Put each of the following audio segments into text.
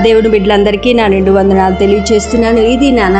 దేవుని బిడ్డలందరికీ నా నిండు వందనాలు తెలియజేస్తున్నాను. ఇది నాన్న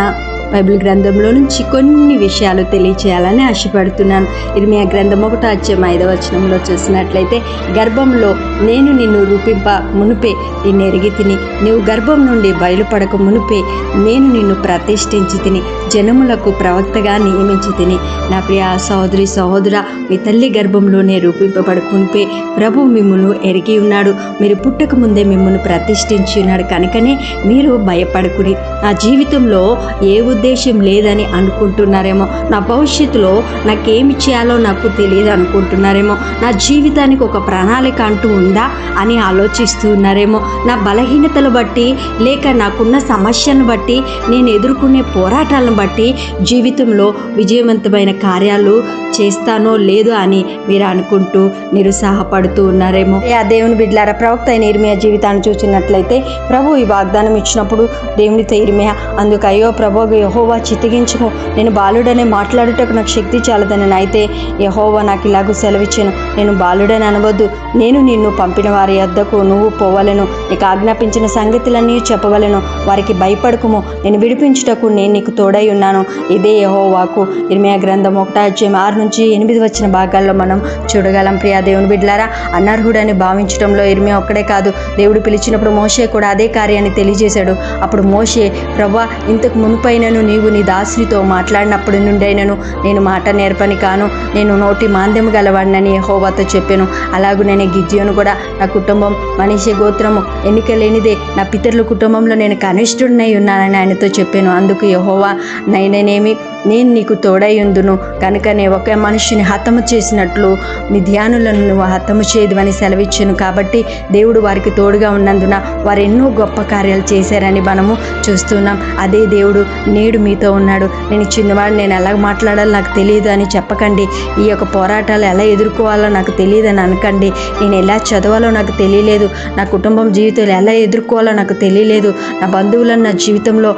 బైబిల్ గ్రంథంలో నుంచి కొన్ని విషయాలు తెలియచేయాలని ఆశపడుతున్నాను. ఇర్మియా గ్రంథం 1:5 చూసినట్లయితే, గర్భంలో నేను నిన్ను రూపింప మునుపే నిన్ను ఎరిగి తిని, నీవు గర్భం నుండి బయలుపడక మునుపే నేను నిన్ను ప్రతిష్ఠించి తిని, జనములకు ప్రవక్తగా నియమించి తిని. నా ప్రియ సహోదరి సహోదర, మీ తల్లి గర్భంలోనే రూపింపబడక మునుపే ప్రభు మిమ్మును ఎరిగి ఉన్నాడు. మీరు పుట్టక ముందే మిమ్మును ప్రతిష్ఠించి ఉన్నాడు. కనుకనే మీరు భయపడుకుని, నా జీవితంలో ఏ ఉద్దేశం లేదని అనుకుంటున్నారేమో, నా భవిష్యత్తులో నాకేమి చేయాలో నాకు తెలియదు అనుకుంటున్నారేమో, నా జీవితానికి ఒక ప్రణాళిక అంటూ ఉందా అని ఆలోచిస్తూ ఉన్నారేమో, నా బలహీనతలు బట్టి లేక నాకున్న సమస్యను బట్టి నేను ఎదుర్కొనే పోరాటాలను బట్టి జీవితంలో విజయవంతమైన కార్యాలు చేస్తానో లేదో అని మీరు అనుకుంటూ నిరుత్సాహపడుతూ ఉన్నారేమో. ఆ దేవుని బిడ్డలారా, ప్రవక్త అయిన ఇర్మియా జీవితాన్ని చూసినట్లయితే, ప్రభు ఈ వాగ్దానం ఇచ్చినప్పుడు దేవునితో ఇర్మియా అందుకు, అయ్యో ప్రభు, యెహోవా చిత్తగించుము, నేను బాలుడనే మాట్లాడుటకు నాకు శక్తి చాలదని. అయితే యెహోవా నాకు ఇలాగూ సెలవిచ్చాను, నేను బాలుడని అనవద్దు, నేను నిన్ను పంపిన వారి వద్దకు నువ్వు పోవలెను, నీకు ఆజ్ఞాపించిన సంగతులన్నీ చెప్పవలెను, వారికి భయపడకుము, నేను విడిపించుటకు నేను నీకు తోడై ఉన్నాను. ఇదే యెహోవాకు. ఇర్మియా గ్రంథం 1:6-8 భాగాల్లో మనం చూడగలం. ప్రియా దేవుని బిడ్డలారా, అనర్హుడని భావించడంలో ఇర్మియా ఒక్కడే కాదు, దేవుడు పిలిచినప్పుడు మోషే కూడా అదే కార్యాన్ని తెలియజేశాడు. అప్పుడు మోషే, ప్రభువా, ఇంతకు మునుపైనను నీవు నీ దాసునితో మాట్లాడినప్పటి నుండైనను నేను మాట నేర్పని కాను, నేను నోటి మాంద్యము గలవాడినని యెహోవాతో చెప్పాను. అలాగూ నేను గిద్యోను కూడా, నా కుటుంబం మనష్షే గోత్రము ఎన్నిక లేనిదే, నా పితరుల కుటుంబంలో నేను కనిష్ఠుడినై ఉన్నానని ఆయనతో చెప్పాను. అందుకు యెహోవా, నైనేమి నేను నీకు తోడై ఉందును, కనుకనే ఒక మనిషిని హతము చేసినట్లు మిద్యానులను నువ్వు హతము చేయదువని సెలవిచ్చాను. కాబట్టి దేవుడు వారికి తోడుగా ఉన్నందున వారు ఎన్నో గొప్ప కార్యాలు చేశారని మనము చూస్తున్నాం. అదే దేవుడు నేడు మీతో ఉన్నాడు. నేను చిన్నవాడు, నేను ఎలా మాట్లాడాలో నాకు తెలియదు అని చెప్పకండి. ఈ యొక్క పోరాటాలు ఎలా ఎదుర్కోవాలో నాకు తెలియదు అని అనకండి. నేను ఎలా చదవాలో నాకు తెలియలేదు, నా కుటుంబం జీవితంలో ఎలా ఎదుర్కోవాలో నాకు తెలియలేదు, నా బంధువులను నా జీవితంలో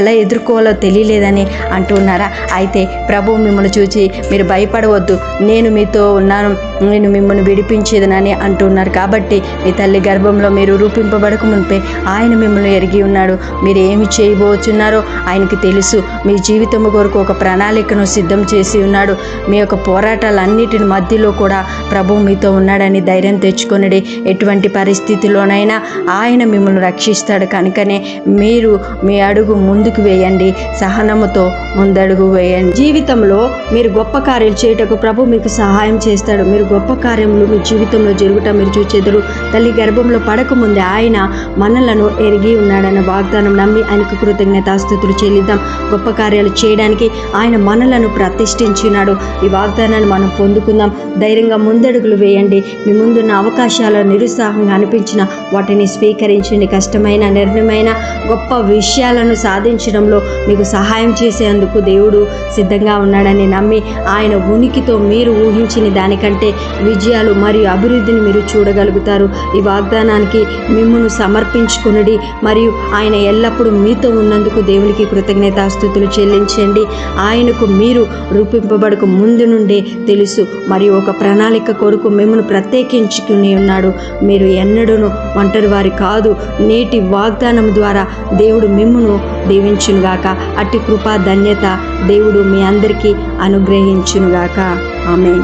ఎలా ఎదుర్కోవాలో తెలియలేదని అంటున్నారా? అయితే ప్రభు మిమ్మల్ని చూసి మీరు భయపడవద్దు, నేను మీతో ఉన్నాను, నేను మిమ్మల్ని విడిపించేదనని అంటున్నారు. కాబట్టి మీ తల్లి గర్భంలో మీరు రూపింపబడక మునిపే ఆయన మిమ్మల్ని ఎరిగి ఉన్నాడు. మీరు ఏమి చేయబోతున్నారో ఆయనకి తెలుసు. మీ జీవితం కొరకు ఒక ప్రణాళికను సిద్ధం చేసి ఉన్నాడు. మీ యొక్క పోరాటాలన్నిటిని మధ్యలో కూడా ప్రభు మీతో ఉన్నాడని ధైర్యం తెచ్చుకొనడి. ఎటువంటి పరిస్థితిలోనైనా ఆయన మిమ్మల్ని రక్షిస్తాడు. కనుకనే మీరు మీ అడుగు ముందుకు వేయండి, సహనముతో ముందడుగు వేయండి. జీవితంలో మీరు గొప్ప కార్యాలు చేయుటకు ప్రభు మీకు సహాయం చేస్తాడు. మీరు గొప్ప కార్యములు మీ జీవితంలో జరుగుట మీరు చూచెదరు. తల్లి గర్భంలో పడకముందే ఆయన మనలను ఎరిగి ఉన్నాడన్న వాగ్దానం నమ్మి ఆయనకు కృతజ్ఞతాస్తుతులు చెల్లిద్దాం. గొప్ప కార్యాలు చేయడానికి ఆయన మనలను ప్రతిష్ఠించినాడు. ఈ వాగ్దానాన్ని మనం పొందుకుందాం. ధైర్యంగా ముందడుగులు వేయండి. మీ ముందున్న అవకాశాలు నిరుత్సాహంగా అనిపించిన వాటిని స్వీకరించండి. కష్టమైన నిర్ణయమైన గొప్ప విషయాలను సాధించడంలో మీకు సహాయం చేసేందుకు దేవుడు సిద్ధంగా ఉన్నాడని నమ్మి ఆయన ఉనికితో మీరు ఊహించిన దానికంటే విజయాలు మరియు అభివృద్ధిని మీరు చూడగలుగుతారు. ఈ వాగ్దానానికి మిమ్మును సమర్పించుకునడి మరియు ఆయన ఎల్లప్పుడూ మీతో ఉన్నందుకు దేవునికి కృతజ్ఞతాస్తుతులు చెల్లించండి. ఆయనకు మీరు రూపింపబడక ముందు నుండే తెలుసు మరియు ఒక ప్రణాళిక కొరకు మిమ్మల్ని ప్రత్యేకించుకుని ఉన్నాడు. మీరు ఎన్నడూను ఒంటరి వారి కాదు. నేటి వాగ్దానం ద్వారా దేవుడు మిమ్మును దీవించునుగాక. అట్టి కృపా ధన్యత దేవుడు మీ అందరికీ అనుగ్రహించునుగాక. ఆమేన్.